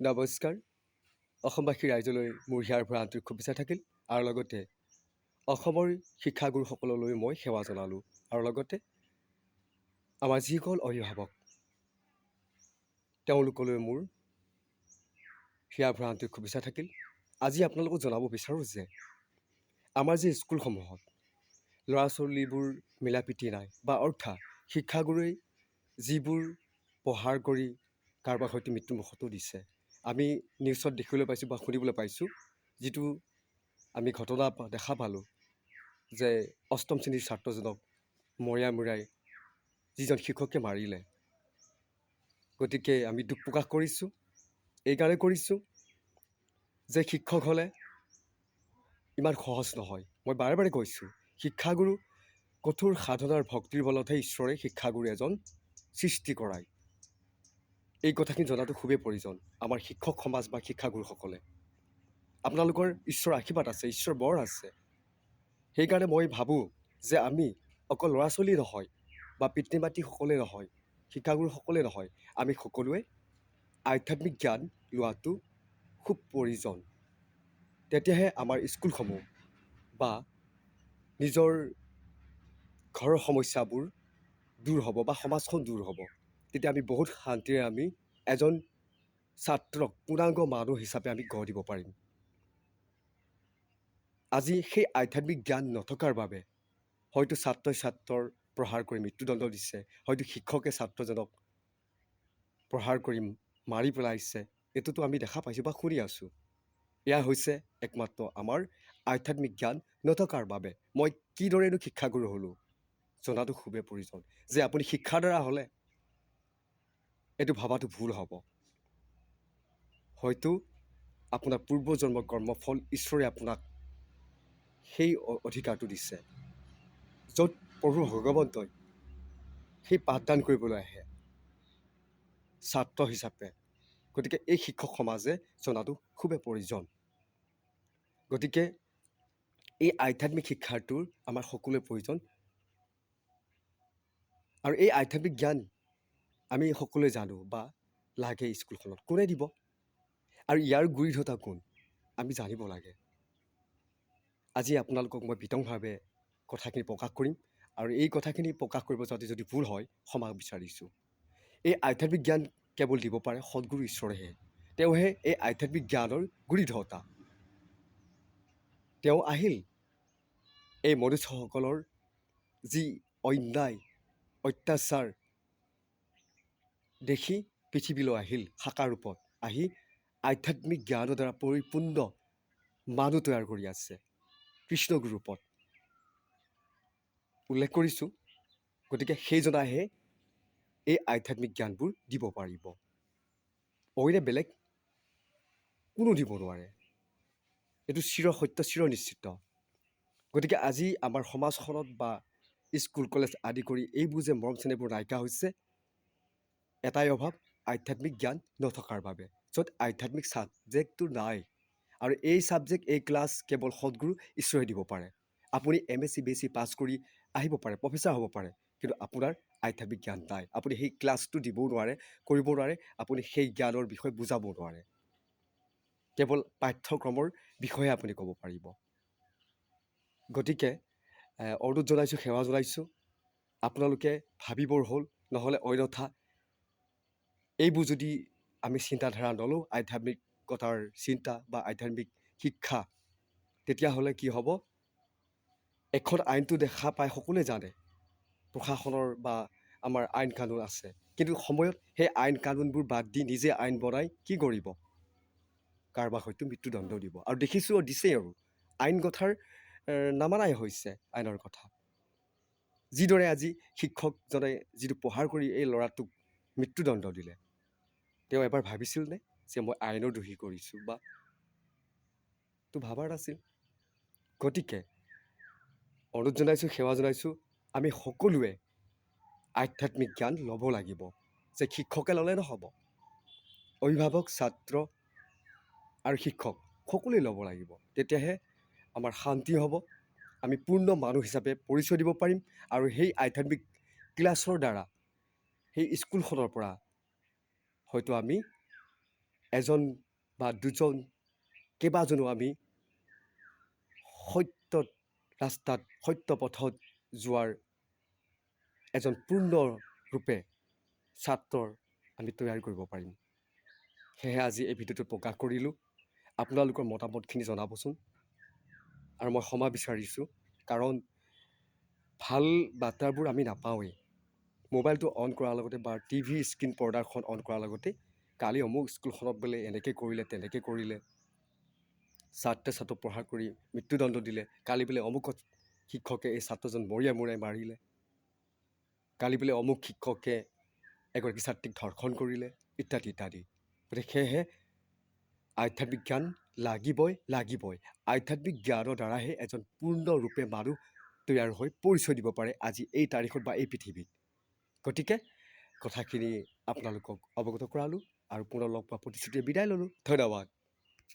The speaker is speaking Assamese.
নমস্কাৰ। অসমবাসী ৰাইজলৈ মোৰ হিয়াৰ পৰা আন্তৰিক শুভেচ্ছা থাকিল আৰু লগতে অসমৰ শিক্ষাগুৰুসকললৈ মই সেৱা জনালোঁ আৰু লগতে আমাৰ যিসকল অভিভাৱক তেওঁলোকলৈ মোৰ হিয়াৰ পৰা আন্তৰিক শুভেচ্ছা থাকিল। আজি আপোনালোকক জনাব বিচাৰোঁ যে আমাৰ যি স্কুলসমূহত ল'ৰা ছোৱালীবোৰ মিলা প্ৰীতি নাই বা অৰ্থাৎ শিক্ষাগুৰুৱে যিবোৰ প্ৰহাৰ কৰি কাৰোবাক হয়তো মৃত্যুমুখতো দিছে। আমি নিউজত দেখিবলৈ পাইছোঁ বা শুনিবলৈ পাইছোঁ, যিটো আমি ঘটনা দেখা পালোঁ যে অষ্টম শ্ৰেণীৰ ছাত্ৰজনক মৰিয়াই যিজন শিক্ষকে মাৰিলে। গতিকে আমি দুখ প্ৰকাশ কৰিছোঁ। এইকাৰণে কৰিছোঁ যে শিক্ষক হ'লে ইমান সহজ নহয়। মই বাৰে বাৰে কৈছোঁ, শিক্ষাগুৰু কঠোৰ সাধনাৰ ভক্তিৰ বলতহে ঈশ্বৰে শিক্ষাগুৰু এজন সৃষ্টি কৰায়। এই কথাখিনি জনাটো খুবেই প্ৰয়োজন আমাৰ শিক্ষক সমাজ বা শিক্ষাগুৰুসকলে। আপোনালোকৰ ঈশ্বৰৰ আশীৰ্বাদ আছে, ঈশ্বৰৰ বৰ আছে। সেইকাৰণে মই ভাবোঁ যে আমি অকল ল'ৰা ছোৱালী নহয় বা পিতৃ মাতৃসকলে নহয়, শিক্ষাগুৰুসকলে নহয়, আমি সকলোৱে আধ্যাত্মিক জ্ঞান লোৱাটো খুব প্ৰয়োজন। তেতিয়াহে আমাৰ স্কুলসমূহ বা নিজৰ ঘৰৰ সমস্যাবোৰ দূৰ হ'ব বা সমাজখন দূৰ হ'ব। তেতিয়া আমি বহুত শান্তিৰে আমি এজন ছাত্ৰক পূৰ্ণাংগ মানুহ হিচাপে আমি গঢ় দিব পাৰিম। আজি সেই আধ্যাত্মিক জ্ঞান নথকাৰ বাবে হয়তো ছাত্ৰই ছাত্ৰৰ প্ৰহাৰ কৰি মৃত্যুদণ্ড দিছে, হয়তো শিক্ষকে ছাত্ৰজনক প্ৰহাৰ কৰি মাৰি পেলাইছে। এইটোতো আমি দেখা পাইছোঁ বা শুনি আছোঁ। এয়া হৈছে একমাত্ৰ আমাৰ আধ্যাত্মিক জ্ঞান নথকাৰ বাবে। মই কিদৰেনো শিক্ষাগুৰু হ'লোঁ জনাটো খুবেই প্ৰয়োজন। যে আপুনি শিক্ষাৰ দ্বাৰা হ'লে এইটো ভবাটো ভুল হ'ব। হয়তো আপোনাৰ পূৰ্বজন্মৰ কৰ্মফল ঈশ্বৰে আপোনাক সেই অধিকাৰটো দিছে, য'ত প্ৰভু ভগৱন্তই সেই পাঠদান কৰিবলৈ আহে ছাত্ৰ হিচাপে। গতিকে এই শিক্ষক সমাজে জনাটো খুবেই প্ৰয়োজন। গতিকে এই আধ্যাত্মিক শিক্ষাটোৰ আমাৰ সকলোৰে প্ৰয়োজন। আৰু এই আধ্যাত্মিক জ্ঞান আমি সকলোৱে জানো বা লাগে স্কুলখনত কোনে দিব, আৰু ইয়াৰ গুৰিধতা কোন আমি জানিব লাগে। আজি আপোনালোকক মই বিতংভাৱে কথাখিনি প্ৰকাশ কৰিম, আৰু এই কথাখিনি প্ৰকাশ কৰিব যাতে যদি ভুল হয় ক্ষমা বিচাৰিছোঁ। এই আধ্যাত্মিক জ্ঞান কেৱল দিব পাৰে সদগুৰু ঈশ্বৰেহে। তেওঁহে এই আধ্যাত্মিক জ্ঞানৰ গুৰিধতা। তেওঁ আহিল এই মনুষ্যসকলৰ যি অন্যায় অত্যাচাৰ দেখি পৃথিৱীলৈ আহিল সাকাৰ ৰূপত, আহি আধ্যাত্মিক জ্ঞানৰ দ্বাৰা পৰিপূৰ্ণ মানুহ তৈয়াৰ কৰি আছে কৃষ্ণগুৰু ৰূপত উল্লেখ কৰিছোঁ। গতিকে সেইজনাহে এই আধ্যাত্মিক জ্ঞানবোৰ দিব পাৰিব, অইনে বেলেগ কোনো দিব নোৱাৰে। এইটো চিৰ সত্য, চিৰ নিশ্চিত। গতিকে আজি আমাৰ সমাজখনত বা স্কুল কলেজ আদি কৰি এইবোৰ যে মৰম চেনেহবোৰ নাইকিয়া হৈছে, এটাই অভাৱ আধ্যাত্মিক জ্ঞান নথকাৰ বাবে, য'ত আধ্যাত্মিক ছাবজেক্টটো নাই। আৰু এই ছাবজেক্ট এই ক্লাছ কেৱল সদগুৰু ঈশ্বৰে দিব পাৰে। আপুনি MSc BSc পাছ কৰি আহিব পাৰে, প্ৰফেচাৰ হ'ব পাৰে, কিন্তু আপোনাৰ আধ্যাত্মিক জ্ঞান নাই। আপুনি সেই ক্লাছটো দিবও নোৱাৰে, কৰিব নোৱাৰে, আপুনি সেই জ্ঞানৰ বিষয়ে বুজাবও নোৱাৰে। কেৱল পাঠ্যক্ৰমৰ বিষয়ে আপুনি ক'ব পাৰিব। গতিকে অনুৰোধ জনাইছোঁ, সেৱা জনাইছোঁ, আপোনালোকে ভাবিবৰ হ'ল, নহ'লে অন্যথা এইবোৰ যদি আমি চিন্তাধাৰা নলওঁ, আধ্যাত্মিকতাৰ চিন্তা বা আধ্যাত্মিক শিক্ষা, তেতিয়াহ'লে কি হ'ব, এখন আইনটো দেখা পাই সকলোৱে জানে প্ৰশাসনৰ বা আমাৰ আইন কানুন আছে, কিন্তু সময়ত সেই আইন কানুনবোৰ বাদ দি নিজে আইন বনাই কি কৰিব, কাৰোবাক হয়তো মৃত্যুদণ্ড দিব। আৰু দেখিছোঁ আৰু দিছেই, আৰু আইন কথাৰ নামানাই হৈছে আইনৰ কথা। যিদৰে আজি শিক্ষকজনে যিটো প্ৰহাৰ কৰি এই ল'ৰাটোক মৃত্যুদণ্ড দিলে, তেওঁ এবাৰ ভাবিছিলনে যে মই আইনৰ দোষী কৰিছোঁ, বা তো ভাবাৰ নাছিল। গতিকে অনুৰোধ জনাইছোঁ, সেৱা জনাইছোঁ, আমি সকলোৱে আধ্যাত্মিক জ্ঞান ল'ব লাগিব। যে শিক্ষকে ল'লে নহ'ব, অভিভাৱক ছাত্ৰ আৰু শিক্ষক সকলোৱে ল'ব লাগিব। তেতিয়াহে আমাৰ শান্তি হ'ব, আমি পূৰ্ণ মানুহ হিচাপে পৰিচয় দিব পাৰিম। আৰু সেই আধ্যাত্মিক ক্লাছৰ দ্বাৰা সেই স্কুলখনৰ পৰা হয়তো আমি এজন বা দুজন কেইবাজনো আমি সত্য ৰাস্তাত সত্য পথত যোৱাৰ এজন পূৰ্ণৰূপে ছাত্ৰৰ আমি তৈয়াৰ কৰিব পাৰিম। সেয়েহে আজি এই ভিডিঅ'টো প্ৰকাশ কৰিলোঁ। আপোনালোকৰ মতামতখিনি জনাবচোন। আৰু মই ক্ষমা বিচাৰিছোঁ, কাৰণ ভাল বাৰ্তাবোৰ আমি নাপাওঁৱেই। মোবাইলটো অন কৰাৰ লগতে বা টিভি স্ক্ৰীণ পৰ্দাখন অন কৰাৰ লগতে কালি অমুক স্কুলখনত বোলে এনেকৈ কৰিলে তেনেকৈ কৰিলে, ছাত্ৰক প্ৰহাৰ কৰি মৃত্যুদণ্ড দিলে, কালি বোলে অমুক শিক্ষকে এই ছাত্ৰজন মৰিয়াই মৰিয়াই মাৰিলে, কালি বোলে অমুক শিক্ষকে এগৰাকী ছাত্ৰীক ধৰ্ষণ কৰিলে, ইত্যাদি ইত্যাদি। গতিকে সেয়েহে আধ্যাত্মিক জ্ঞান লাগিবই। আধ্যাত্মিক জ্ঞানৰ দ্বাৰাহে এজন পূৰ্ণৰূপে মানুহ তৈয়াৰ হৈ পৰিচয় দিব পাৰে আজি এই তাৰিখত বা এই পৃথিৱীত। গতিকে কথাখিনি আপোনালোকক অৱগত কৰালোঁ আৰু পুনৰ লগ পোৱা প্ৰতিশ্ৰুতিৰে বিদায় ল'লোঁ। ধন্যবাদ।